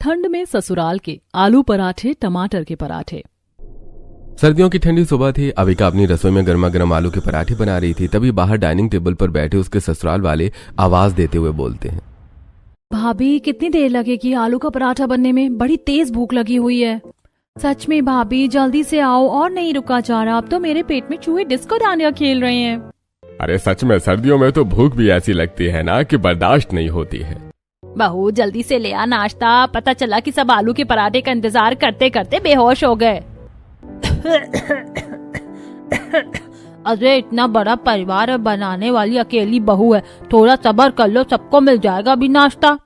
ठंड में ससुराल के आलू पराठे टमाटर के पराठे। सर्दियों की ठंडी सुबह थी। अविका अपनी रसोई में गर्मा गर्म आलू के पराठे बना रही थी। तभी बाहर डाइनिंग टेबल पर बैठे उसके ससुराल वाले आवाज देते हुए बोलते हैं, भाभी कितनी देर लगेगी आलू का पराठा बनने में? बड़ी तेज भूख लगी हुई है। सच में भाभी जल्दी से आओ और नहीं रुका जा रहा। अब तो मेरे पेट में चूहे डिस्को डांडिया खेल रहे हैं। अरे सच में सर्दियों में तो भूख भी ऐसी लगती है ना कि बर्दाश्त नहीं होती है। बहू जल्दी से ले आ नाश्ता। पता चला कि सब आलू के पराठे का इंतजार करते करते बेहोश हो गए। अरे इतना बड़ा परिवार बनाने वाली अकेली बहू है, थोड़ा सब्र कर लो, सबको मिल जाएगा अभी नाश्ता।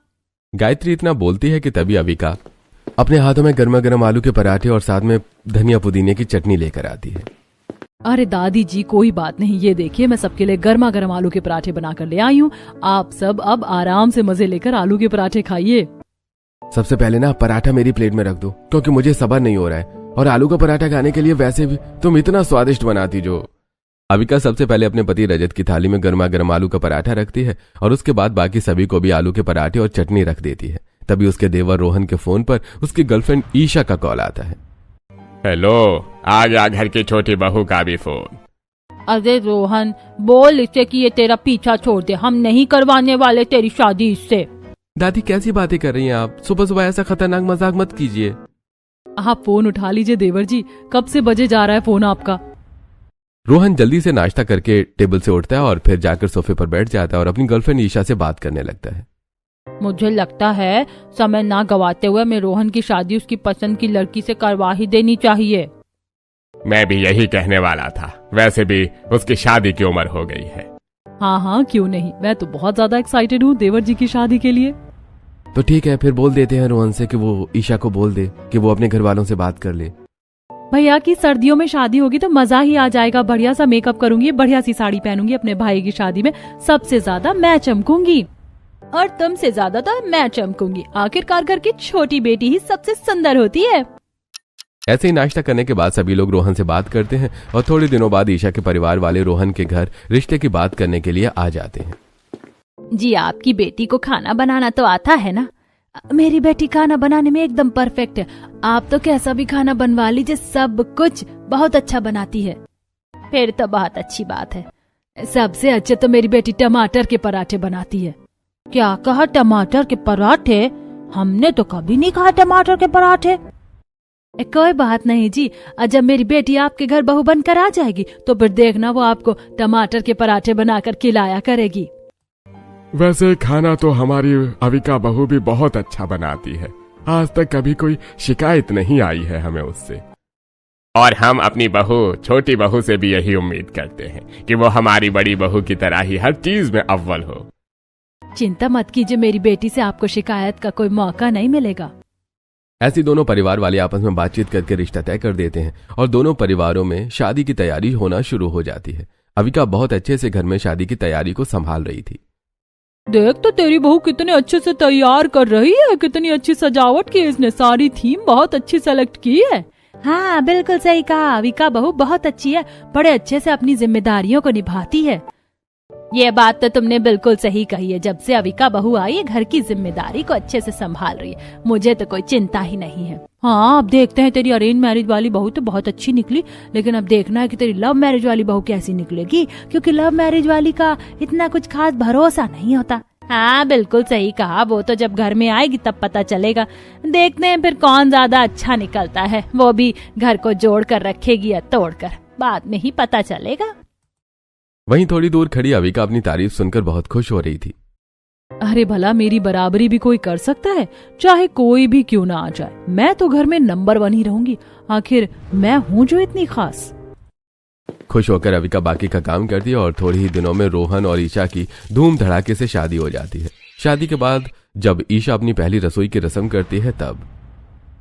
गायत्री इतना बोलती है कि तभी अविका अपने हाथों में गर्मा गर्म आलू के पराठे और साथ में धनिया पुदीने की चटनी लेकर आती है। अरे दादी जी कोई बात नहीं, ये देखिए मैं सबके लिए गर्मा गर्म आलू के पराठे बनाकर ले आई हूँ। आप सब अब आराम से मजे लेकर आलू के पराठे खाइए। सबसे पहले ना पराठा मेरी प्लेट में रख दो, क्योंकि मुझे सब्र नहीं हो रहा है। और आलू का पराठा खाने के लिए वैसे भी तुम इतना स्वादिष्ट बनाती जो। अविका सबसे पहले अपने पति रजत की थाली में गर्मा गर्म आलू का पराठा रखती है और उसके बाद बाकी सभी को भी आलू के पराठे और चटनी रख देती है। तभी उसके देवर रोहन के फोन पर उसकी गर्लफ्रेंड ईशा का कॉल आता है। हेलो, आ गया घर की छोटी बहू का भी फोन। अरे रोहन बोल इससे कि ये तेरा पीछा छोड़ दे, हम नहीं करवाने वाले तेरी शादी इससे। दादी कैसी बातें कर रही हैं आप? सुबह सुबह ऐसा खतरनाक मजाक मत कीजिए। आप फोन उठा लीजिए देवर जी, कब से बजे जा रहा है फोन आपका? रोहन जल्दी से नाश्ता करके टेबल से उठता है और फिर जाकर सोफे पर बैठ जाता है और अपनी गर्लफ्रेंड ईशा से बात करने लगता है। मुझे लगता है समय ना गवाते हुए मैं रोहन की शादी उसकी पसंद की लड़की से करवा ही देनी चाहिए। मैं भी यही कहने वाला था, वैसे भी उसकी शादी की उम्र हो गई है। हाँ क्यों नहीं, मैं तो बहुत ज्यादा एक्साइटेड हूँ देवर जी की शादी के लिए। तो ठीक है, फिर बोल देते हैं रोहन से कि वो ईशा को बोल दे कि वो अपने घर वालों से बात कर ले। भैया की सर्दियों में शादी होगी तो मजा ही आ जाएगा। बढ़िया सा मेकअप करूंगी, बढ़िया सी साड़ी पहनूंगी, अपने भाई की शादी में सबसे ज्यादा मैं चमकूंगी और तुमसे ज्यादा तो मैं चमकूंगी। आखिरकार घर की छोटी बेटी ही सबसे सुंदर होती है। ऐसे ही नाश्ता करने के बाद सभी लोग रोहन से बात करते हैं और थोड़े दिनों बाद ईशा के परिवार वाले रोहन के घर रिश्ते की बात करने के लिए आ जाते हैं। जी आपकी बेटी को खाना बनाना तो आता है ना? मेरी बेटी खाना बनाने में एकदम परफेक्ट है। आप तो कैसा भी खाना बनवा लीजिए, सब कुछ बहुत अच्छा बनाती है। फिर तो बहुत अच्छी बात है। सबसे अच्छे तो मेरी बेटी टमाटर के पराठे बनाती है। क्या कहा, टमाटर के पराठे? हमने तो कभी नहीं खाया टमाटर के पराठे। कोई बात नहीं जी, जब मेरी बेटी आपके घर बहू बनकर आ जाएगी तो फिर देखना वो आपको टमाटर के पराठे बनाकर खिलाया करेगी। वैसे खाना तो हमारी अविका बहू भी बहुत अच्छा बनाती है। आज तक कभी कोई शिकायत नहीं आई है हमें उससे। और हम अपनी बहू छोटी बहू से भी यही उम्मीद करते हैं कि वो हमारी बड़ी बहू की तरह ही हर चीज में अव्वल हो। चिंता मत कीजिए, मेरी बेटी से आपको शिकायत का कोई मौका नहीं मिलेगा। ऐसी दोनों परिवार वाले आपस में बातचीत करके रिश्ता तय कर देते हैं और दोनों परिवारों में शादी की तैयारी होना शुरू हो जाती है। अविका बहुत अच्छे से घर में शादी की तैयारी को संभाल रही थी। देख तो तेरी बहू कितने अच्छे से तैयार कर रही है, कितनी अच्छी सजावट की इसने, सारी थीम बहुत अच्छी सेलेक्ट की है। हाँ बिल्कुल सही कहा, अविका बहू बहुत अच्छी है, बड़े अच्छे से अपनी जिम्मेदारियों को निभाती है। ये बात तो तुमने बिल्कुल सही कही है। जब से अविका बहू आई है घर की जिम्मेदारी को अच्छे से संभाल रही है, मुझे तो कोई चिंता ही नहीं है। हाँ अब देखते हैं, तेरी अरेंज मैरिज वाली बहू तो बहुत अच्छी निकली, लेकिन अब देखना है कि तेरी लव मैरिज वाली बहू कैसी निकलेगी, क्योंकि लव मैरिज वाली का इतना कुछ खास भरोसा नहीं होता। हाँ बिल्कुल सही कहा, वो तो जब घर में आएगी तब पता चलेगा। देखते हैं फिर कौन ज्यादा अच्छा निकलता है, वो भी घर को जोड़ कर रखेगी या तोड़ कर, बाद में ही पता चलेगा। वहीं थोड़ी दूर खड़ी अविका अपनी तारीफ सुनकर बहुत खुश हो रही थी। अरे भला मेरी बराबरी भी कोई कर सकता है, चाहे कोई भी क्यों ना आ जाए। मैं तो घर में नंबर 1 ही रहूंगी, आखिर मैं हूँ जो इतनी खास। खुश होकर अविका बाकी का काम करती है और थोड़े ही दिनों में रोहन और ईशा की धूम धड़ाके से शादी हो जाती है। शादी के बाद जब ईशा अपनी पहली रसोई की रस्म करती है तब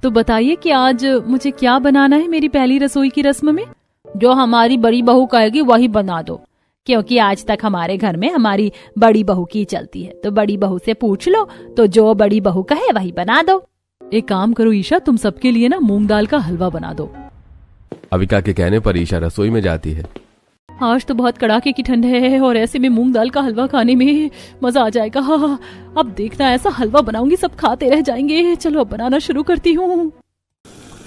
तो बताइए कि आज मुझे क्या बनाना है मेरी पहली रसोई की रस्म में? जो हमारी बड़ी बहू कहेगी वही बना दो, क्योंकि आज तक हमारे घर में हमारी बड़ी बहू की चलती है, तो बड़ी बहू से पूछ लो, तो जो बड़ी बहू कहे वही बना दो। एक काम करो ईशा, तुम सबके लिए ना मूंग दाल का हलवा बना दो। अविका के कहने पर ईशा रसोई में जाती है। आज तो बहुत कड़ाके की ठंड है और ऐसे में मूंग दाल का हलवा खाने में मजा आ जाएगा। अब देखना ऐसा हलवा बनाऊंगी सब खाते रह जाएंगे। चलो अब बनाना शुरू करती हूँ।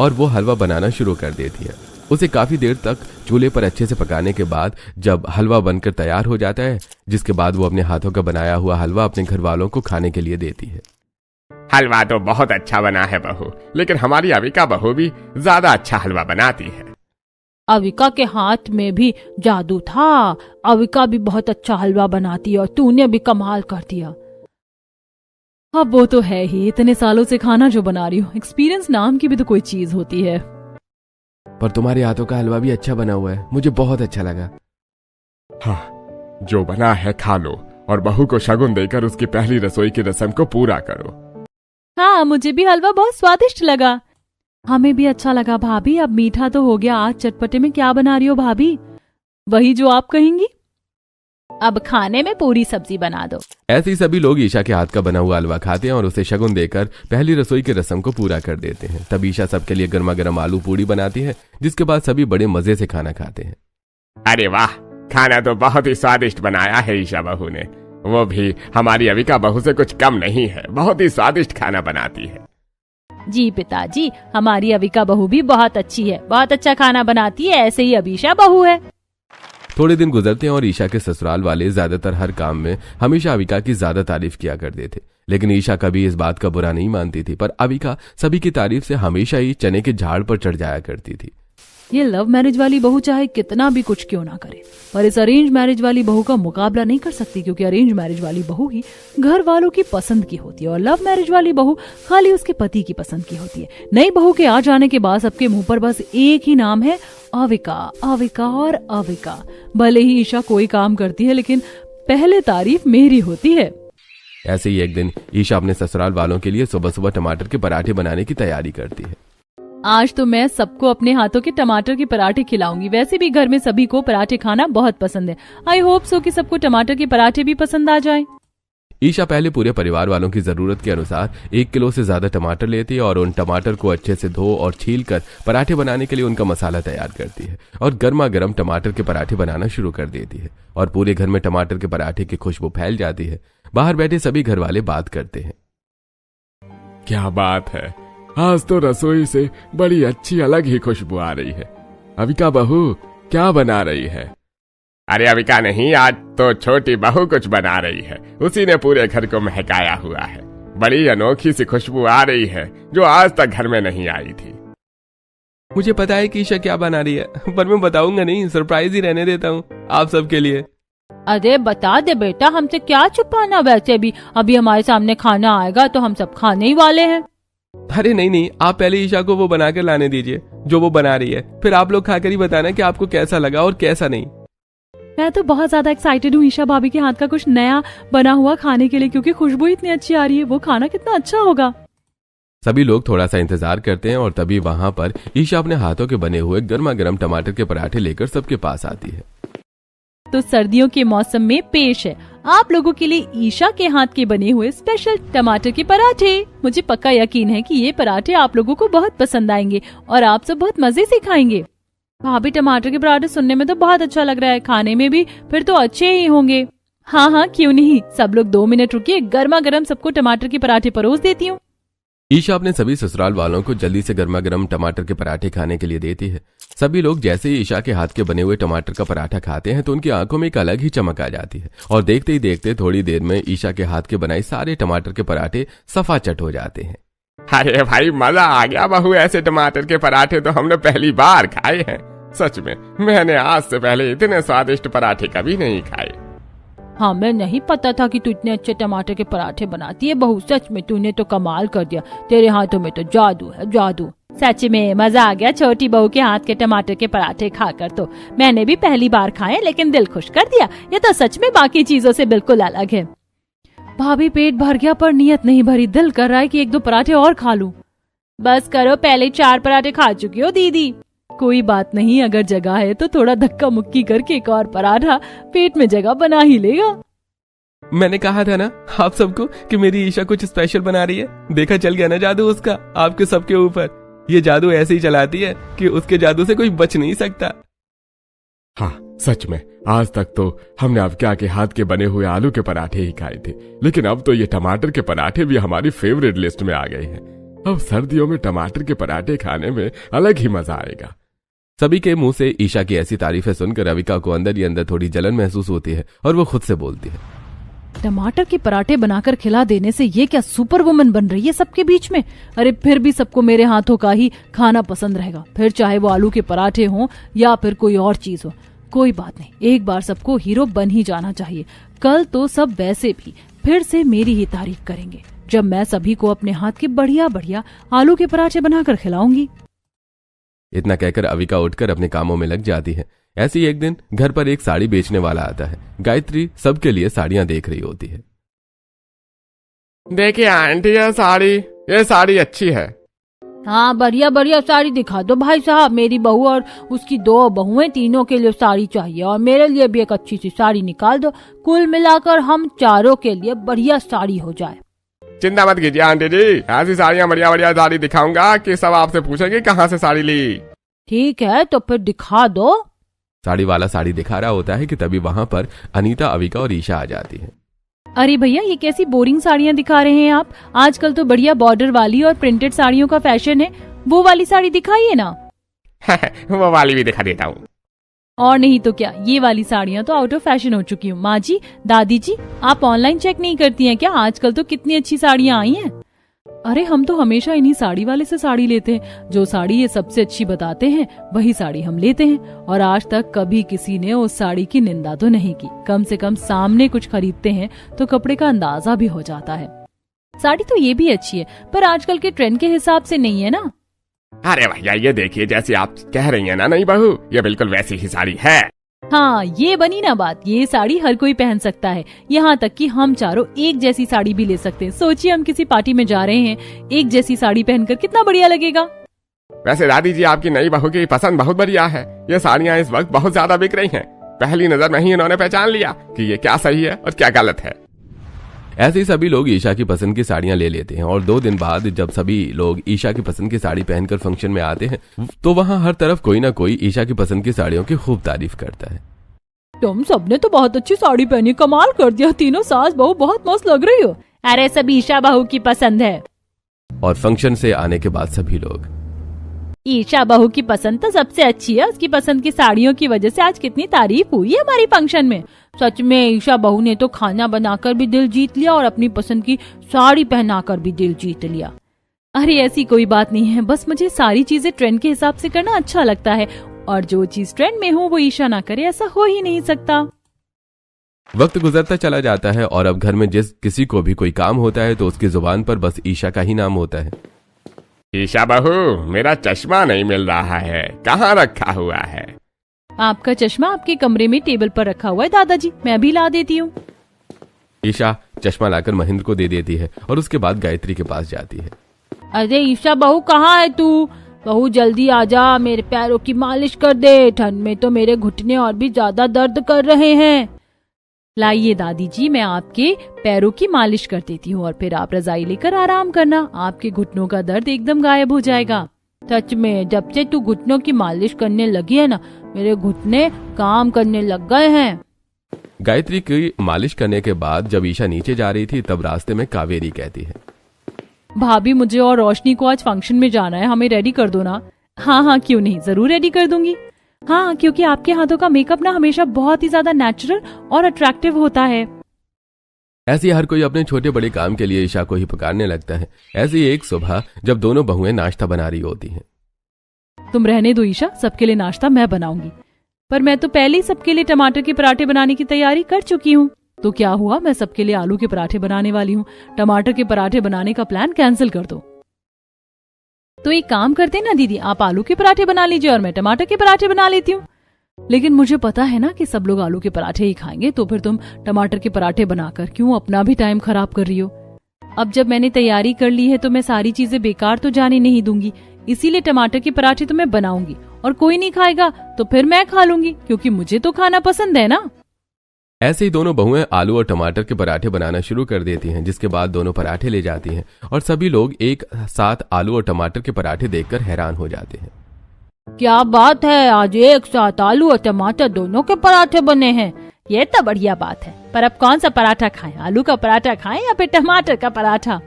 और वो हलवा बनाना शुरू कर देती है। उसे काफी देर तक चूल्हे पर अच्छे से पकाने के बाद जब हलवा बनकर तैयार हो जाता है, जिसके बाद वो अपने हाथों का बनाया हुआ हलवा अपने घर वालों को खाने के लिए देती है। हलवा तो बहुत अच्छा बना है बहू, लेकिन हमारी अविका बहू भी ज्यादा अच्छा हलवा बनाती है। अविका के हाथ में भी जादू था। अविका भी बहुत अच्छा हलवा बनाती है और तूने भी कमाल कर दिया। अब वो तो है ही, इतने सालों से खाना जो बना रही हूँ, एक्सपीरियंस नाम की भी तो कोई चीज होती है। पर तुम्हारे हाथों का हलवा भी अच्छा बना हुआ है, मुझे बहुत अच्छा लगा। हाँ, जो बना है खा लो और बहू को शगुन देकर उसकी पहली रसोई की रस्म को पूरा करो। हाँ, मुझे भी हलवा बहुत स्वादिष्ट लगा। हमें भी अच्छा लगा भाभी। अब मीठा तो हो गया, आज चटपटे में क्या बना रही हो भाभी? वही जो आप कहेंगी। अब खाने में पूरी सब्जी बना दो। ऐसे ही सभी लोग ईशा के हाथ का बना हुआ हलवा खाते हैं और उसे शगुन देकर पहली रसोई की रस्म को पूरा कर देते हैं। तब ईशा सबके लिए गर्मा गर्म आलू पूड़ी बनाती है, जिसके बाद सभी बड़े मजे से खाना खाते हैं। अरे वाह, खाना तो बहुत ही स्वादिष्ट बनाया है ईशा बहू ने। वो भी हमारी अविका बहू से कुछ कम नहीं है, बहुत ही स्वादिष्ट खाना बनाती है। जी पिताजी, हमारी अविका बहू भी बहुत अच्छी है, बहुत अच्छा खाना बनाती है। ऐसे ही अभिषा बहू है। थोड़े दिन गुजरते हैं और ईशा के ससुराल वाले ज्यादातर हर काम में हमेशा अविका की ज्यादा तारीफ किया करते थे, लेकिन ईशा कभी इस बात का बुरा नहीं मानती थी। पर अविका सभी की तारीफ से हमेशा ही चने के झाड़ पर चढ़ जाया करती थी। ये लव मैरिज वाली बहू चाहे कितना भी कुछ क्यों ना करे, पर इस अरेंज मैरिज वाली बहू का मुकाबला नहीं कर सकती, क्योंकि अरेंज मैरिज वाली बहू ही घर वालों की पसंद की होती है और लव मैरिज वाली बहू खाली उसके पति की पसंद की होती है। नई बहू के आ जाने के बाद सबके मुंह पर बस एक ही नाम है, अविका, अविका और अविका। भले ही ईशा कोई काम करती है, लेकिन पहले तारीफ मेरी होती है। ऐसे ही एक दिन ईशा अपने ससुराल वालों के लिए सुबह सुबह टमाटर के पराठे बनाने की तैयारी करती है। आज तो मैं सबको अपने हाथों के टमाटर के पराठे खिलाऊंगी। वैसे भी घर में सभी को पराठे खाना बहुत पसंद है। आई होप सो कि सबको टमाटर के पराठे भी पसंद आ जाएं। ईशा पहले पूरे परिवार वालों की जरूरत के अनुसार 1 किलो से ज्यादा टमाटर लेती है और उन टमाटर को अच्छे से धो और छील कर पराठे बनाने के लिए उनका मसाला तैयार करती है और गर्मा गर्म टमाटर के पराठे बनाना शुरू कर देती है और पूरे घर में टमाटर के पराठे की खुशबू फैल जाती है। बाहर बैठे सभी घर वाले बात करते हैं। क्या बात है, आज तो रसोई से बड़ी अच्छी अलग ही खुशबू आ रही है। अविका बहू क्या बना रही है? अरे अविका नहीं, आज तो छोटी बहू कुछ बना रही है। उसी ने पूरे घर को महकाया हुआ है। बड़ी अनोखी सी खुशबू आ रही है जो आज तक घर में नहीं आई थी। मुझे पता है कि ईशा क्या बना रही है, पर मैं बताऊंगा नहीं, सरप्राइज ही रहने देता हूँ आप सबके लिए। अरे बता दे बेटा, हमसे क्या छुपाना। वैसे भी अभी हमारे सामने खाना आएगा तो हम सब खाने ही वाले हैं। अरे नहीं, आप पहले ईशा को वो बनाकर लाने दीजिए जो वो बना रही है, फिर आप लोग खाकर ही बताना कि आपको कैसा लगा और कैसा नहीं। मैं तो बहुत ज्यादा एक्साइटेड हूँ ईशा भाभी के हाथ का कुछ नया बना हुआ खाने के लिए, क्योंकि खुशबू इतनी अच्छी आ रही है। वो खाना कितना अच्छा होगा। सभी लोग थोड़ा सा इंतजार करते हैं और तभी वहाँ पर ईशा अपने हाथों के बने हुए गर्मा गर्म टमाटर के पराठे लेकर सबके पास आती है। तो सर्दियों के मौसम में पेश है आप लोगों के लिए ईशा के हाथ के बने हुए स्पेशल टमाटर के पराठे। मुझे पक्का यकीन है कि ये पराठे आप लोगों को बहुत पसंद आएंगे और आप सब बहुत मजे से खाएंगे। भाभी, टमाटर के पराठे सुनने में तो बहुत अच्छा लग रहा है, खाने में भी फिर तो अच्छे ही होंगे। हाँ, क्यों नहीं। सब लोग 2 मिनट रुकिए, गर्मा गर्म सबको टमाटर के पराठे परोस देती हूँ। ईशा अपने सभी ससुराल वालों को जल्दी से गर्मा गर्म टमाटर के पराठे खाने के लिए देती है। सभी लोग जैसे ही ईशा के हाथ के बने हुए टमाटर का पराठा खाते हैं तो उनकी आंखों में एक अलग ही चमक आ जाती है और देखते ही देखते थोड़ी देर में ईशा के हाथ के बनाए सारे टमाटर के पराठे सफाचट हो जाते हैं। अरे भाई, मजा आ गया बहू। ऐसे टमाटर के पराठे तो हमने पहली बार खाए हैं। सच में मैंने आज से पहले इतने स्वादिष्ट पराठे कभी नहीं खाए। हाँ, मैं नहीं पता था कि तू इतने अच्छे टमाटर के पराठे बनाती है बहू। सच में तूने तो कमाल कर दिया। तेरे हाथों में तो जादू है, जादू। सच में मजा आ गया छोटी बहू के हाथ के टमाटर के पराठे खाकर। तो मैंने भी पहली बार खाए, लेकिन दिल खुश कर दिया। ये तो सच में बाकी चीजों से बिल्कुल अलग है। भाभी, पेट भर गया पर नियत नहीं भरी। दिल कर रहा है कि 1-2 पराठे और खा लूं। बस करो, पहले 4 पराठे खा चुकी हो दीदी। कोई बात नहीं, अगर जगह है तो थोड़ा धक्का मुक्की करके एक और पराठा पेट में जगह बना ही लेगा। मैंने कहा था ना आप सबको कि मेरी ईशा कुछ स्पेशल बना रही है। देखा चल गया ना जादू उसका आपके सबके ऊपर। ये जादू ऐसे ही चलाती है कि उसके जादू से कोई बच नहीं सकता। हाँ, सच में आज तक तो हमने अविका के हाथ के बने हुए आलू के पराठे ही खाए थे, लेकिन अब तो ये टमाटर के पराठे भी हमारी फेवरेट लिस्ट में आ गए हैं। अब सर्दियों में टमाटर के पराठे खाने में अलग ही मजा आएगा। सभी के मुंह से ईशा की ऐसी तारीफें सुनकर अविका को अंदर ही अंदर थोड़ी जलन महसूस होती है और वो खुद से बोलती है, टमाटर के पराठे बनाकर खिला देने से ये क्या सुपर वुमन बन रही है सबके बीच में। अरे फिर भी सबको मेरे हाथों का ही खाना पसंद रहेगा, फिर चाहे वो आलू के पराठे हों या फिर कोई और चीज हो। कोई बात नहीं, एक बार सबको हीरो बन ही जाना चाहिए। कल तो सब वैसे भी फिर से मेरी ही तारीफ करेंगे जब मैं सभी को अपने हाथ के बढ़िया बढ़िया आलू के पराठे बनाकर खिलाऊंगी। इतना कहकर अविका उठकर अपने कामों में लग जाती है। ऐसी एक दिन घर पर एक साड़ी बेचने वाला आता है। गायत्री सबके लिए साड़ियां देख रही होती है। देखिए आंटी, ये साड़ी अच्छी है। हाँ, बढ़िया बढ़िया साड़ी दिखा दो भाई साहब। मेरी बहू और उसकी 2 बहुएं, तीनों के लिए साड़ी चाहिए और मेरे लिए भी एक अच्छी सी साड़ी निकाल दो। कुल मिलाकर हम चारों के लिए बढ़िया साड़ी हो जाए। चिंता मत कीजिए आंटी जी, ऐसी साड़ियाँ बढ़िया बढ़िया साड़ी दिखाऊंगा कि सब आपसे पूछेंगे कहाँ से साड़ी ली। ठीक है, तो फिर दिखा दो। साड़ी वाला साड़ी दिखा रहा होता है कि तभी वहां पर अनीता, अविका और ईशा आ जाती है। अरे भैया, ये कैसी बोरिंग साड़ियाँ दिखा रहे हैं आप? आजकल तो बढ़िया बॉर्डर वाली और प्रिंटेड साड़ियों का फैशन है। वो वाली साड़ी दिखाइए ना। वो वाली भी दिखा देता हूँ। और नहीं तो क्या, ये वाली साड़ियाँ तो आउट ऑफ फैशन हो चुकी हूँ। माँ जी, दादी जी, आप ऑनलाइन चेक नहीं करती हैं क्या? आजकल तो कितनी अच्छी साड़ियाँ आई हैं। अरे हम तो हमेशा इन्हीं साड़ी वाले से साड़ी लेते हैं। जो साड़ी ये सबसे अच्छी बताते हैं वही साड़ी हम लेते हैं, और आज तक कभी किसी ने उस साड़ी की निंदा तो नहीं की। कम से कम सामने कुछ खरीदते हैं तो कपड़े का अंदाजा भी हो जाता है। साड़ी तो ये भी अच्छी है, पर आजकल के ट्रेंड के हिसाब से नहीं है ना। अरे भैया, ये देखिए, जैसी आप कह रही हैं ना नई बहू, ये बिल्कुल वैसी ही साड़ी है। हाँ, ये बनी ना बात। ये साड़ी हर कोई पहन सकता है, यहाँ तक कि हम चारों एक जैसी साड़ी भी ले सकते हैं। सोचिए, हम किसी पार्टी में जा रहे हैं, एक जैसी साड़ी पहनकर कितना बढ़िया लगेगा। वैसे दादी जी, आपकी नई बहू की पसंद बहुत बढ़िया है। ये साड़ियाँ इस वक्त बहुत ज्यादा बिक रही हैं। पहली नजर में ही इन्होंने पहचान लिया कि ये क्या सही है और क्या गलत है। ऐसे ही सभी लोग ईशा की पसंद की साड़ियां ले लेते हैं और 2 दिन बाद जब सभी लोग ईशा की पसंद की साड़ी पहनकर फंक्शन में आते हैं तो वहां हर तरफ कोई ना कोई ईशा की पसंद की साड़ियों की खूब तारीफ करता है। तुम सबने तो बहुत अच्छी साड़ी पहनी, कमाल कर दिया। तीनों सास बहू बहुत मस्त लग रही हो। अरे सब ईशा बहू की पसंद है। और फंक्शन से आने के बाद सभी लोग, ईशा बहू की पसंद तो सबसे अच्छी है। उसकी पसंद की साड़ियों की वजह से आज कितनी तारीफ हुई है हमारी फंक्शन में। सच में ईशा बहू ने तो खाना बनाकर भी दिल जीत लिया और अपनी पसंद की साड़ी पहनाकर भी दिल जीत लिया। अरे ऐसी कोई बात नहीं है, बस मुझे सारी चीजें ट्रेंड के हिसाब से करना अच्छा लगता है, और जो चीज ट्रेंड में हो वो ईशा ना करे, ऐसा हो ही नहीं सकता। वक्त गुजरता चला जाता है और अब घर में जिस किसी को भी कोई काम होता है तो उसकी जुबान पर बस ईशा का ही नाम होता है। ईशा बहू, मेरा चश्मा नहीं मिल रहा है, कहाँ रखा हुआ है? आपका चश्मा आपके कमरे में टेबल पर रखा हुआ है दादाजी, मैं भी ला देती हूँ। ईशा चश्मा लाकर महेंद्र को दे देती है और उसके बाद गायत्री के पास जाती है। अरे ईशा बहू, कहाँ है तू? बहू जल्दी आजा, मेरे पैरों की मालिश कर दे। ठंड में तो मेरे घुटने और भी ज्यादा दर्द कर रहे हैं। लाइए दादी जी, मैं आपके पैरों की मालिश कर देती हूँ और फिर आप रजाई लेकर आराम करना। आपके घुटनों का दर्द एकदम गायब हो जाएगा। सच में जब से तू घुटनों की मालिश करने लगी है ना, मेरे घुटने काम करने लग गए हैं। गायत्री की मालिश करने के बाद जब ईशा नीचे जा रही थी तब रास्ते में कावेरी कहती है, भाभी मुझे और रोशनी को आज फंक्शन में जाना है, हमें रेडी कर दो ना। हाँ हाँ, क्यों नहीं, जरूर रेडी कर दूंगी। हाँ, क्योंकि आपके हाथों का मेकअप ना हमेशा बहुत ही ज्यादा नेचुरल और अट्रैक्टिव होता है। ऐसे हर कोई अपने छोटे बड़े काम के लिए ईशा को ही पुकारने लगता है। ऐसी एक सुबह जब दोनों बहुएं नाश्ता बना रही होती हैं। तुम रहने दो ईशा, सबके लिए नाश्ता मैं बनाऊंगी। पर मैं तो पहले ही सबके लिए टमाटर के पराठे बनाने की तैयारी कर चुकी हूँ। तो क्या हुआ, मैं सबके लिए आलू के पराठे बनाने वाली हूँ। टमाटर के पराठे बनाने का प्लान कैंसिल कर दो। तो एक काम करते ना दीदी, आप आलू के पराठे बना लीजिए और मैं टमाटर के पराठे बना लेती हूँ। लेकिन मुझे पता है ना कि सब लोग आलू के पराठे ही खाएंगे, तो फिर तुम टमाटर के पराठे बनाकर क्यों अपना भी टाइम खराब कर रही हो? अब जब मैंने तैयारी कर ली है तो मैं सारी चीजें बेकार तो जाने नहीं दूंगी। इसीलिए टमाटर के पराठे तो मैं बनाऊंगी, और कोई नहीं खाएगा तो फिर मैं खा लूंगी, क्योंकि मुझे तो खाना पसंद है ना। ऐसे ही दोनों बहुएं आलू और टमाटर के पराठे बनाना शुरू कर देती हैं, जिसके बाद दोनों पराठे ले जाती हैं और सभी लोग एक साथ आलू और टमाटर के पराठे देखकर हैरान हो जाते हैं। क्या बात है, आज एक साथ आलू और टमाटर दोनों के पराठे बने हैं। ये तो बढ़िया बात है, पर अब कौन सा पराठा खाएं? आलू का पराठा खाएं या फिर टमाटर का पराठा?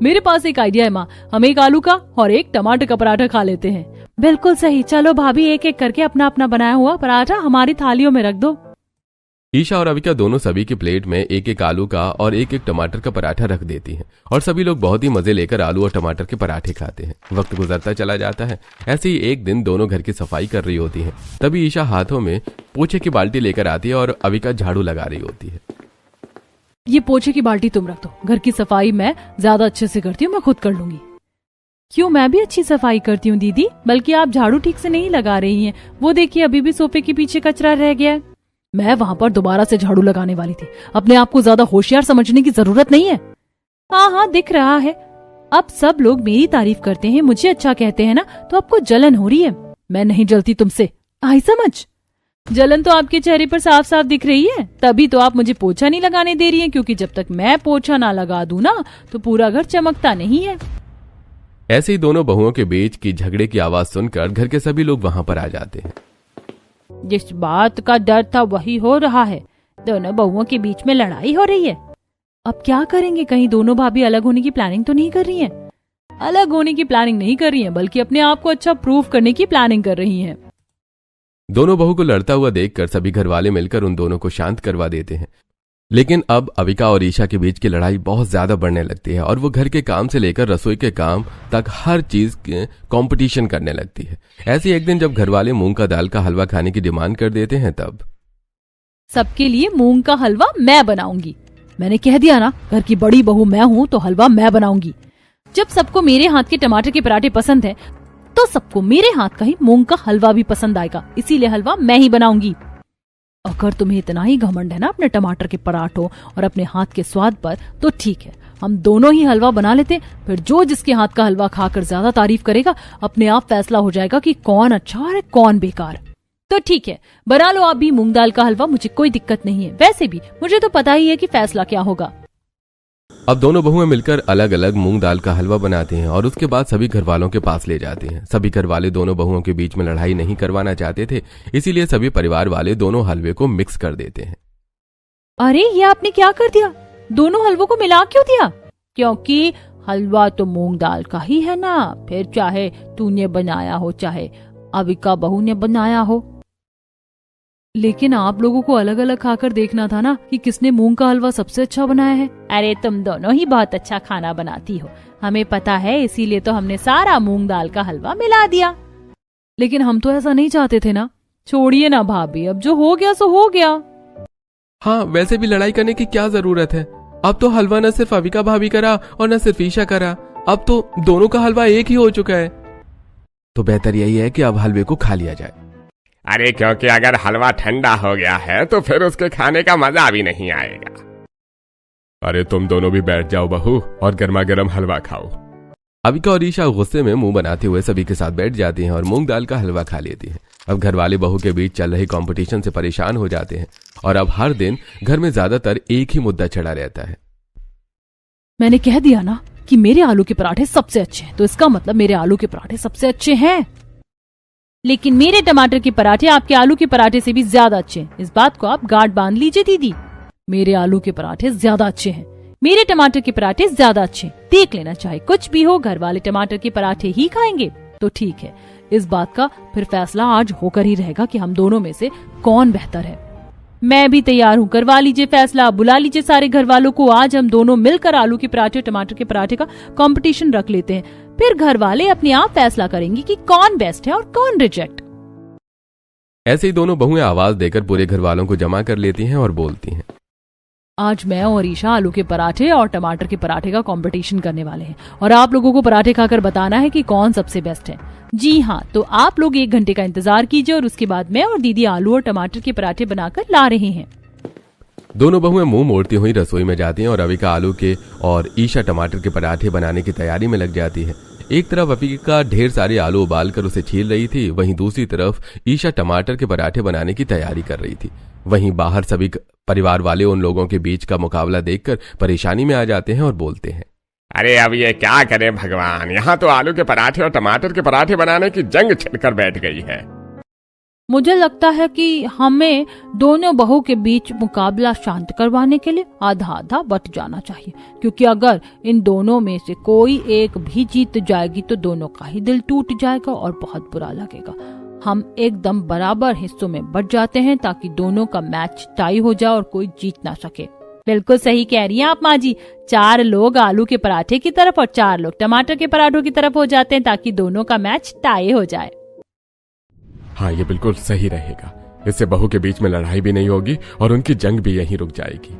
मेरे पास एक आइडिया है माँ, हम एक आलू का और एक टमाटर का पराठा खा लेते हैं। बिल्कुल सही, चलो भाभी एक एक करके अपना अपना बनाया हुआ पराठा हमारी थालियों में रख दो। ईशा और अविका दोनों सभी की प्लेट में एक एक आलू का और एक एक टमाटर का पराठा रख देती हैं और सभी लोग बहुत ही मजे लेकर आलू और टमाटर के पराठे खाते हैं। वक्त गुजरता चला जाता है। ऐसे ही एक दिन दोनों घर की सफाई कर रही होती हैं। तभी ईशा हाथों में पोछे की बाल्टी लेकर आती है और अविका झाड़ू लगा रही होती है। ये पोछे की बाल्टी तुम रख दो, घर की सफाई मैं ज्यादा अच्छे से करती हूँ, मैं खुद कर लूंगी। क्यों, मैं भी अच्छी सफाई करती हूँ दीदी, बल्कि आप झाड़ू ठीक से नहीं लगा रही हैं। वो देखिए अभी भी सोफे के पीछे कचरा रह गया है। मैं वहां पर दोबारा से झाड़ू लगाने वाली थी। अपने आप को ज्यादा होशियार समझने की जरूरत नहीं है। हाँ, दिख रहा है। अब सब लोग मेरी तारीफ करते हैं, मुझे अच्छा कहते हैं ना, तो आपको जलन हो रही है। मैं नहीं जलती तुमसे, आई समझ। जलन तो आपके चेहरे पर साफ साफ दिख रही है, तभी तो आप मुझे पोछा नहीं लगाने दे रही हैं, क्योंकि जब तक मैं पोछा ना लगा दूं ना तो पूरा घर चमकता नहीं है। ऐसे ही दोनों बहुओं के बीच की झगड़े की आवाज सुनकर घर के सभी लोग वहां पर आ जाते हैं। जिस बात का डर था वही हो रहा है, दोनों बहुओं के बीच में लड़ाई हो रही है। अब क्या करेंगे, कहीं दोनों भाभी अलग होने की प्लानिंग तो नहीं कर रही हैं? अलग होने की प्लानिंग नहीं कर रही हैं, बल्कि अपने आप को अच्छा प्रूव करने की प्लानिंग कर रही हैं। दोनों बहू को लड़ता हुआ देखकर सभी घर वाले मिलकर उन दोनों को शांत करवा देते हैं। लेकिन अब अविका और ईशा के बीच की लड़ाई बहुत ज्यादा बढ़ने लगती है और वो घर के काम से लेकर रसोई के काम तक हर चीज के कंपटीशन करने लगती है। ऐसे एक दिन जब घर वाले मूंग का दाल का हलवा खाने की डिमांड कर देते हैं, तब सबके लिए मूंग का हलवा मैं बनाऊंगी। मैंने कह दिया ना, घर की बड़ी बहू मैं हूँ तो हलवा मैं बनाऊंगी। जब सबको मेरे हाथ के टमाटर के पराठे पसंद है तो सबको मेरे हाथ का ही मूंग का हलवा भी पसंद आएगा, इसीलिए हलवा मैं ही बनाऊंगी। अगर तुम्हें इतना ही घमंड है ना अपने टमाटर के पराठों और अपने हाथ के स्वाद पर, तो ठीक है, हम दोनों ही हलवा बना लेते। फिर जो जिसके हाथ का हलवा खाकर ज्यादा तारीफ करेगा, अपने आप फैसला हो जाएगा कि कौन अच्छा और कौन बेकार। तो ठीक है, बना लो आप भी मूंग दाल का हलवा, मुझे कोई दिक्कत नहीं है। वैसे भी मुझे तो पता ही है कि फैसला क्या होगा। अब दोनों बहुएं मिलकर अलग अलग मूंग दाल का हलवा बनाते हैं और उसके बाद सभी घर वालों के पास ले जाते हैं। सभी घर वाले दोनों बहुओं के बीच में लड़ाई नहीं करवाना चाहते थे, इसीलिए सभी परिवार वाले दोनों हलवे को मिक्स कर देते हैं। अरे ये आपने क्या कर दिया, दोनों हलवों को मिला क्यों दिया? क्योंकि हलवा तो मूंग दाल का ही है ना, फिर चाहे तूने बनाया हो चाहे अविका बहू ने बनाया हो। लेकिन आप लोगों को अलग अलग खाकर देखना था ना कि किसने मूंग का हलवा सबसे अच्छा बनाया है। अरे तुम दोनों ही बहुत अच्छा खाना बनाती हो, हमें पता है, इसीलिए तो हमने सारा मूंग दाल का हलवा मिला दिया। लेकिन हम तो ऐसा नहीं चाहते थे ना। छोड़िए ना भाभी, अब जो हो गया सो हो गया। हाँ, वैसे भी लड़ाई करने की क्या जरूरत है। अब तो हलवा न सिर्फ अविका भाभी करा और न सिर्फ ईशा करा, अब तो दोनों का हलवा एक ही हो चुका है। तो बेहतर यही है कि अब हलवे को खा लिया जाए। अरे क्योंकि अगर हलवा ठंडा हो गया है तो फिर उसके खाने का मजा भी नहीं आएगा। अरे तुम दोनों भी बैठ जाओ बहू और गर्मा गर्म हलवा खाओ। अविका और ईशा गुस्से में मुंह बनाते हुए सभी के साथ बैठ जाती हैं और मूंग दाल का हलवा खा लेती हैं। अब घर वाले बहू के बीच चल रही कंपटीशन से परेशान हो जाते हैं और अब हर दिन घर में ज्यादातर एक ही मुद्दा चढ़ा रहता है। मैंने कह दिया ना कि मेरे आलू के पराठे सबसे अच्छे हैं, तो इसका मतलब मेरे आलू के पराठे सबसे अच्छे हैं। लेकिन मेरे टमाटर के पराठे आपके आलू के पराठे से भी ज्यादा अच्छे हैं। इस बात को आप गांठ बांध लीजिए दीदी। मेरे आलू के पराठे ज्यादा अच्छे हैं, मेरे टमाटर के पराठे ज्यादा अच्छे। देख लेना, चाहे कुछ भी हो, घर वाले टमाटर के पराठे ही खाएंगे। तो ठीक है, इस बात का फिर फैसला आज होकर ही रहेगा कि हम दोनों में से कौन बेहतर है। मैं भी तैयार हूँ, करवा लीजिए फैसला, बुला लीजिए सारे घर वालों को। आज हम दोनों मिलकर आलू के पराठे और टमाटर के पराठे का कंपटीशन रख लेते हैं। फिर घर वाले अपने आप फैसला करेंगे कि कौन बेस्ट है और कौन रिजेक्ट। ऐसे ही दोनों बहुएं आवाज देकर पूरे घर वालों को जमा कर लेती हैं और बोलती हैं, आज मैं और ईशा आलू के पराठे और टमाटर के पराठे का कंपटीशन करने वाले हैं और आप लोगों को पराठे खाकर बताना है कि कौन सबसे बेस्ट है। जी हाँ, तो आप लोग 1 घंटे का इंतजार कीजिए और उसके बाद मैं और दीदी आलू और टमाटर के पराठे बनाकर ला रहे हैं। दोनों बहुएं मुंह मोड़ती हुई रसोई में जाती हैं और अविका आलू के और ईशा टमाटर के पराठे बनाने की तैयारी में लग जाती है। एक तरफ अविका ढेर सारे आलू उबालकर उसे छील रही थी, वहीं दूसरी तरफ ईशा टमाटर के पराठे बनाने की तैयारी कर रही थी। वहीं बाहर सभी परिवार वाले उन लोगों के बीच का मुकाबला देखकर परेशानी में आ जाते हैं और बोलते हैं, अरे अब ये क्या करें भगवान, यहाँ तो आलू के पराठे और टमाटर के पराठे बनाने की जंग छिड़कर बैठ गई है। मुझे लगता है कि हमें दोनों बहू के बीच मुकाबला शांत करवाने के लिए आधा आधा बट जाना चाहिए, क्योंकि अगर इन दोनों में से कोई एक भी जीत जाएगी तो दोनों का ही दिल टूट जाएगा और बहुत बुरा लगेगा। हम एकदम बराबर हिस्सों में बट जाते हैं ताकि दोनों का मैच टाई हो जाए और कोई जीत ना सके। बिल्कुल सही कह रही हैं आप माँ जी। 4 लोग आलू के पराठे की तरफ और 4 लोग टमाटर के पराठों की तरफ हो जाते हैं ताकि दोनों का मैच टाई हो जाए। हाँ, ये बिल्कुल सही रहेगा। इससे बहू के बीच में लड़ाई भी नहीं होगी और उनकी जंग भी यहीं रुक जाएगी।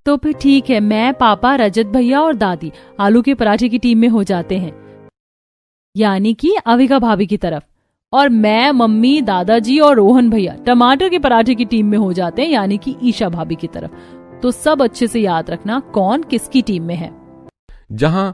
तो फिर ठीक है, मैं, पापा, रजत भैया और दादी आलू के पराठे की टीम में हो जाते हैं, यानी कि अविका भाभी की तरफ, और मैं, मम्मी, दादाजी और रोहन भैया टमाटर के पराठे की टीम में हो जाते हैं, यानी कि ईशा भाभी की तरफ। तो सब अच्छे से याद रखना कौन किसकी टीम में है। जहां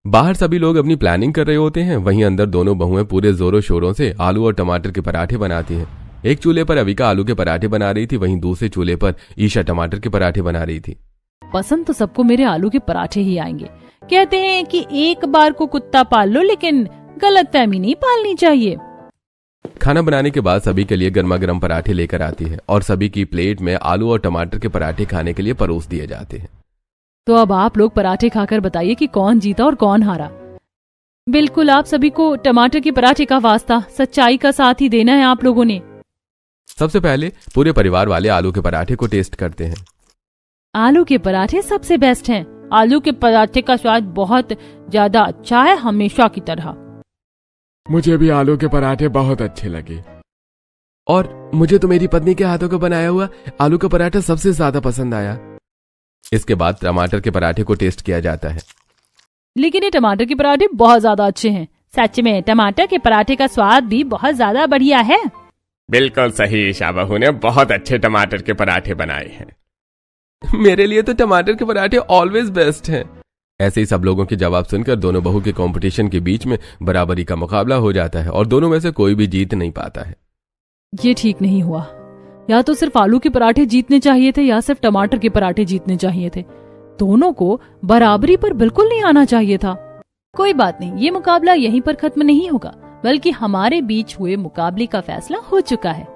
बाहर सभी लोग अपनी प्लानिंग कर रहे होते हैं, वहीं अंदर दोनों बहुएं पूरे जोरों शोरों से आलू और टमाटर के पराठे बनाती हैं। एक चूल्हे पर अविका आलू के पराठे बना रही थी, वहीं दूसरे चूल्हे पर ईशा टमाटर के पराठे बना रही थी। पसंद तो सबको मेरे आलू के पराठे ही आएंगे। कहते हैं कि एक बार को कुत्ता पाल लो, लेकिन गलतफहमी नहीं पालनी चाहिए। खाना बनाने के बाद सभी के लिए गर्मा गर्म पराठे लेकर आती है और सभी की प्लेट में आलू और टमाटर के पराठे खाने के लिए परोस दिए जाते हैं। तो अब आप लोग पराठे खाकर बताइए कि कौन जीता और कौन हारा। बिल्कुल, आप सभी को टमाटर के पराठे का वास्ता, सच्चाई का साथ ही देना है आप लोगों ने। सबसे पहले पूरे परिवार वाले आलू के पराठे को टेस्ट करते हैं। आलू के पराठे सबसे बेस्ट हैं। आलू के पराठे का स्वाद बहुत ज्यादा अच्छा है, हमेशा की तरह। मुझे भी आलू के पराठे बहुत अच्छे लगे। और मुझे तो मेरी पत्नी के हाथों का बनाया हुआ आलू का पराठा सबसे ज्यादा पसंद आया। इसके बाद टमाटर के पराठे को टेस्ट किया जाता है। लेकिन ये टमाटर के पराठे बहुत ज्यादा अच्छे हैं। सच में टमाटर के पराठे का स्वाद भी बहुत ज्यादा बढ़िया है। बिल्कुल सही, ईशा बहू ने बहुत अच्छे टमाटर के पराठे बनाए हैं। मेरे लिए तो टमाटर के पराठे ऑलवेज बेस्ट हैं। ऐसे ही सब लोगों के जवाब सुनकर दोनों बहू के कंपटीशन के बीच में बराबरी का मुकाबला हो जाता है और दोनों में से कोई भी जीत नहीं पाता है। ये ठीक नहीं हुआ। या तो सिर्फ आलू के पराठे जीतने चाहिए थे या सिर्फ टमाटर के पराठे जीतने चाहिए थे। दोनों को बराबरी पर बिल्कुल नहीं आना चाहिए था। कोई बात नहीं, ये मुकाबला यहीं पर खत्म नहीं होगा, बल्कि हमारे बीच हुए मुकाबले का फैसला हो चुका है।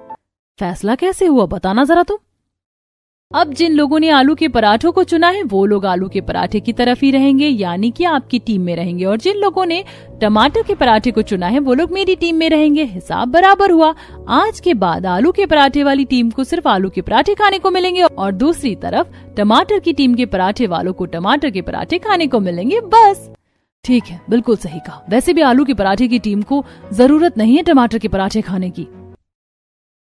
फैसला कैसे हुआ बताना जरा तुम। अब जिन लोगों ने आलू के पराठों को चुना है वो लोग आलू के पराठे की तरफ ही रहेंगे, यानी कि आपकी टीम में रहेंगे, और जिन लोगों ने टमाटर के पराठे को चुना है वो लोग मेरी टीम में रहेंगे। हिसाब बराबर हुआ। आज के बाद आलू के पराठे वाली टीम को सिर्फ आलू के पराठे खाने को मिलेंगे और दूसरी तरफ टमाटर की टीम के पराठे वालों को टमाटर के पराठे खाने को मिलेंगे। बस ठीक है, बिल्कुल सही कहा। वैसे भी आलू के पराठे की टीम को जरूरत नहीं है टमाटर के पराठे खाने की।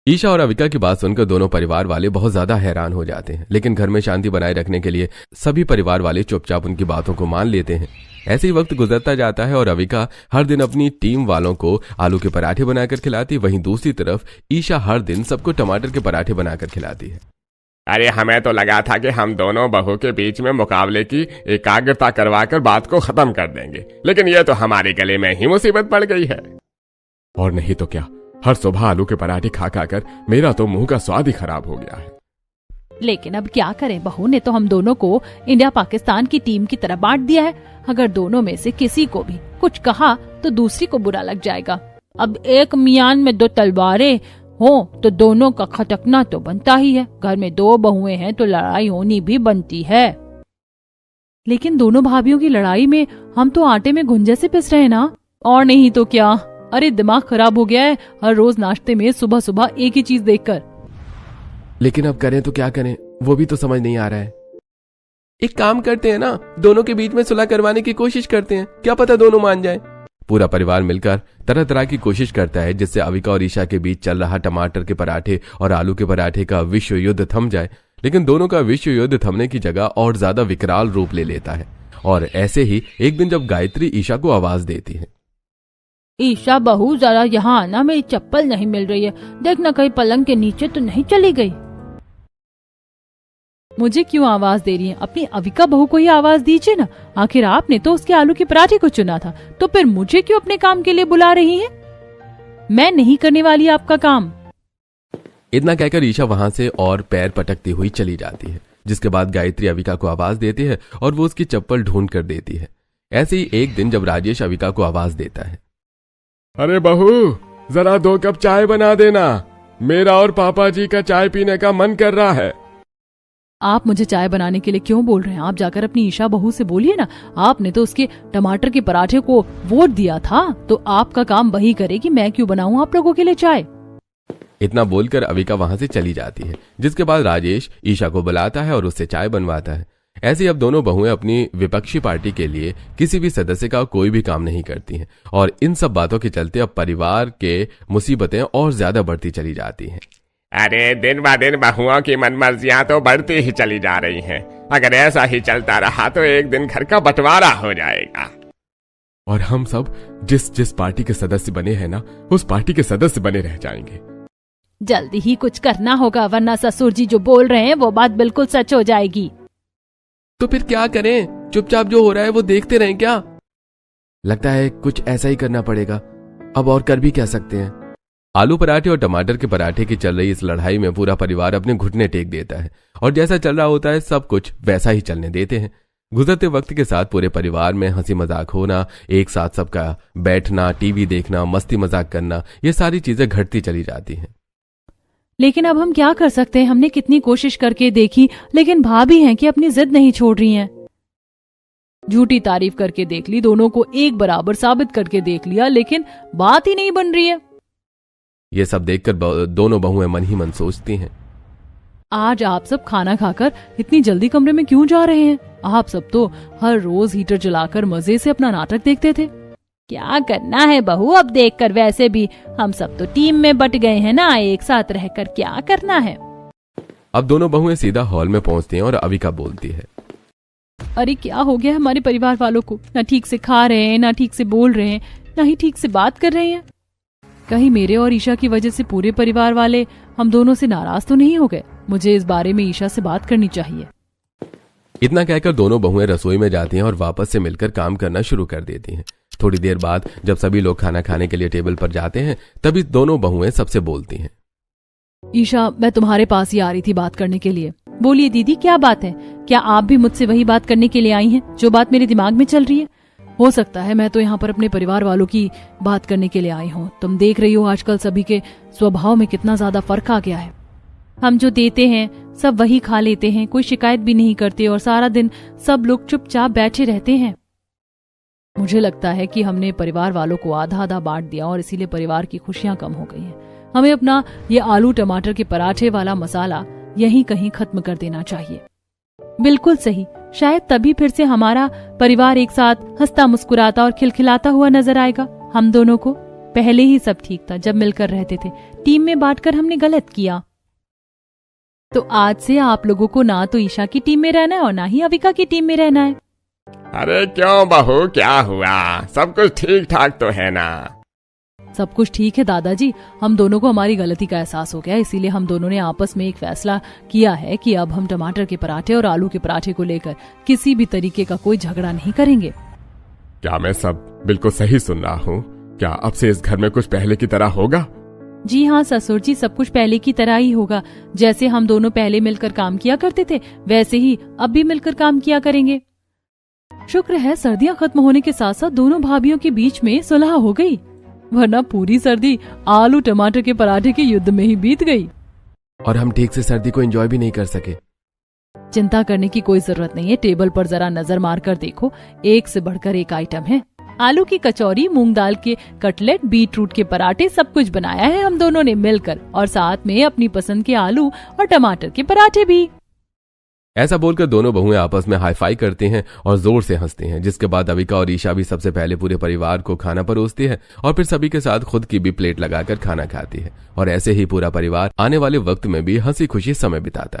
ईशा और अविका की बात सुनकर दोनों परिवार वाले बहुत ज्यादा हैरान हो जाते हैं, लेकिन घर में शांति बनाए रखने के लिए सभी परिवार वाले चुपचाप उनकी बातों को मान लेते हैं। ऐसे ही वक्त गुजरता जाता है और अविका हर दिन अपनी टीम वालों को आलू के पराठे बनाकर खिलाती, वहीं दूसरी तरफ ईशा हर दिन सबको टमाटर के पराठे बनाकर खिलाती है। अरे हमें तो लगा था कि हम दोनों बहू के बीच में मुकाबले की एकाग्रता करवाकर बात को खत्म कर देंगे, लेकिन यह तो हमारे गले में ही मुसीबत पड़ गई है। और नहीं तो क्या, हर सुबह आलू के पराठे खा खाकर मेरा तो मुंह का स्वाद ही खराब हो गया है। लेकिन अब क्या करें, बहू ने तो हम दोनों को इंडिया पाकिस्तान की टीम की तरह बांट दिया है। अगर दोनों में से किसी को भी कुछ कहा तो दूसरी को बुरा लग जाएगा। अब एक मियान में 2 तलवारें हो तो दोनों का खटकना तो बनता ही है। घर में 2 बहुएं हैं तो लड़ाई होनी भी बनती है। लेकिन दोनों भाभियों की लड़ाई में हम तो आटे में घुन जैसे पिस रहे ना। और नहीं तो क्या। अरे दिमाग खराब हो गया है हर रोज नाश्ते में सुबह सुबह एक ही चीज देखकर। लेकिन अब करें तो क्या करें, वो भी तो समझ नहीं आ रहा है। एक काम करते हैं ना, दोनों के बीच में सुलह करवाने की कोशिश करते हैं, क्या पता दोनों मान जाएं। पूरा परिवार मिलकर तरह तरह की कोशिश करता है जिससे अविका और ईशा के बीच चल रहा टमाटर के पराठे और आलू के पराठे का विश्व युद्ध थम जाए। लेकिन दोनों का विश्व युद्ध थमने की जगह और ज्यादा विकराल रूप ले लेता है। और ऐसे ही एक दिन जब गायत्री ईशा को आवाज देती है, ईशा बहू जरा यहाँ आना, मेरी चप्पल नहीं मिल रही है, देखना कहीं पलंग के नीचे तो नहीं चली गई। मुझे क्यों आवाज दे रही है? अपनी अविका बहू को ही आवाज दीजिए ना। आखिर आपने तो उसके आलू के पराठे को चुना था, तो फिर मुझे क्यों अपने काम के लिए बुला रही हैं? मैं नहीं करने वाली आपका काम। इतना कहकर ईशा वहां से और पैर पटकती हुई चली जाती है, जिसके बाद गायत्री अविका को आवाज देती है और वो उसकी चप्पल ढूंढ कर देती है। ऐसे ही एक दिन जब राजेश अविका को आवाज देता है, अरे बहू, जरा 2 कप चाय बना देना, मेरा और पापा जी का चाय पीने का मन कर रहा है। आप मुझे चाय बनाने के लिए क्यों बोल रहे हैं? आप जाकर अपनी ईशा बहू से बोलिए ना। आपने तो उसके टमाटर के पराठे को वोट दिया था, तो आपका काम वही करेगी, मैं क्यों बनाऊं आप लोगों के लिए चाय। इतना बोलकर अविका वहां से चली जाती है, जिसके बाद राजेश ईशा को बुलाता है और उससे चाय बनवाता है। ऐसे ही अब दोनों बहुएं अपनी विपक्षी पार्टी के लिए किसी भी सदस्य का कोई भी काम नहीं करती हैं और इन सब बातों के चलते अब परिवार के मुसीबतें और ज्यादा बढ़ती चली जाती हैं। अरे दिन ब दिन बहुओं की मनमर्जियां तो बढ़ती ही चली जा रही हैं। अगर ऐसा ही चलता रहा तो एक दिन घर का बंटवारा हो जाएगा। और हम सब जिस पार्टी के सदस्य बने हैं ना, उस पार्टी के सदस्य बने रह जाएंगे। जल्दी ही कुछ करना होगा, वरना ससुर जी जो बोल रहे हैं वो बात बिल्कुल सच हो जाएगी। तो फिर क्या करें? चुपचाप जो हो रहा है वो देखते रहें क्या? लगता है कुछ ऐसा ही करना पड़ेगा, अब और कर भी क्या सकते हैं। आलू पराठे और टमाटर के पराठे की चल रही इस लड़ाई में पूरा परिवार अपने घुटने टेक देता है और जैसा चल रहा होता है सब कुछ वैसा ही चलने देते हैं। गुजरते वक्त के साथ पूरे परिवार में हंसी मजाक होना, एक साथ सबका बैठना, टीवी देखना, मस्ती मजाक करना, ये सारी चीजें घटती चली जाती हैं। लेकिन अब हम क्या कर सकते हैं? हमने कितनी कोशिश करके देखी, लेकिन भाभी हैं कि अपनी जिद नहीं छोड़ रही हैं। झूठी तारीफ करके देख ली, दोनों को एक बराबर साबित करके देख लिया, लेकिन बात ही नहीं बन रही है। ये सब देखकर दोनों बहुएं मन ही मन सोचती हैं, आज आप सब खाना खाकर इतनी जल्दी कमरे में क्यों जा रहे हैं? आप सब तो हर रोज हीटर जलाकर मजे से अपना नाटक देखते थे। क्या करना है बहू, अब देखकर वैसे भी हम सब तो टीम में बट गए हैं ना, एक साथ रहकर क्या करना है। अब दोनों बहुएं सीधा हॉल में पहुंचती हैं और अविका बोलती है, अरे क्या हो गया हमारे परिवार वालों को? ना ठीक से खा रहे हैं, ना ठीक से बोल रहे हैं, ना ही ठीक से बात कर रहे हैं। कहीं मेरे और ईशा की वजह से पूरे परिवार वाले हम दोनों से नाराज तो नहीं हो गए? मुझे इस बारे में ईशा से बात करनी चाहिए। इतना कहकर दोनों बहुएं रसोई में जाती हैं और वापस से मिलकर काम करना शुरू कर देती हैं। थोड़ी देर बाद जब सभी लोग खाना खाने के लिए टेबल पर जाते हैं, तभी दोनों बहुएं सबसे बोलती हैं, ईशा, मैं तुम्हारे पास ही आ रही थी बात करने के लिए। बोलिए दीदी, क्या बात है? क्या आप भी मुझसे वही बात करने के लिए आई हैं जो बात मेरे दिमाग में चल रही है? हो सकता है मैं तो यहाँ पर अपने परिवार वालों की बात करने के लिए आई हूँ। तुम देख रही हो आजकल सभी के स्वभाव में कितना ज्यादा फर्क आ गया है। हम जो देते हैं सब वही खा लेते हैं, कोई शिकायत भी नहीं करते और सारा दिन सब लोग चुपचाप बैठे रहते हैं। मुझे लगता है कि हमने परिवार वालों को आधा आधा बांट दिया और इसीलिए परिवार की खुशियां कम हो गई हैं। हमें अपना ये आलू टमाटर के पराठे वाला मसाला यहीं कहीं खत्म कर देना चाहिए। बिल्कुल सही, शायद तभी फिर से हमारा परिवार एक साथ हंसता मुस्कुराता और खिलखिलाता हुआ नजर आएगा। हम दोनों को पहले ही सब ठीक था जब मिलकर रहते थे, टीम में बांटकर हमने गलत किया। तो आज से आप लोगों को ना तो ईशा की टीम में रहना है और ना ही अविका की टीम में रहना है। अरे क्यों बहू, क्या हुआ? सब कुछ ठीक ठाक तो है ना? सब कुछ ठीक है दादाजी, हम दोनों को हमारी गलती का एहसास हो गया, इसीलिए हम दोनों ने आपस में एक फैसला किया है कि अब हम टमाटर के पराठे और आलू के पराठे को लेकर किसी भी तरीके का कोई झगड़ा नहीं करेंगे। क्या मैं सब बिल्कुल सही सुन रहा हूँ? क्या अब से इस घर में कुछ पहले की तरह होगा? जी हाँ ससुर जी, सब कुछ पहले की तरह ही होगा। जैसे हम दोनों पहले मिलकर काम किया करते थे वैसे ही अब भी मिलकर काम किया करेंगे। शुक्र है सर्दियाँ खत्म होने के साथ साथ दोनों भाभीियों के बीच में सुलह हो गई, वरना पूरी सर्दी आलू टमाटर के पराठे के युद्ध में ही बीत गई और हम ठीक से सर्दी को एंजॉय भी नहीं कर सके। चिंता करने की कोई जरूरत नहीं है, टेबल पर जरा नजर मारकर देखो, एक से बढ़कर एक आइटम है। आलू की कचौरी, मूंग दाल के कटलेट, बीटरूट के पराठे, सब कुछ बनाया है हम दोनों ने मिलकर, और साथ में अपनी पसंद के आलू और टमाटर के पराठे भी। ऐसा बोलकर दोनों बहुएं आपस में हाई फाई करती हैं और जोर से हंसती हैं, जिसके बाद अविका और ईशा भी सबसे पहले पूरे परिवार को खाना परोसती है और फिर सभी के साथ खुद की भी प्लेट लगाकर खाना खाती है और ऐसे ही पूरा परिवार आने वाले वक्त में भी हंसी खुशी समय बिताता है।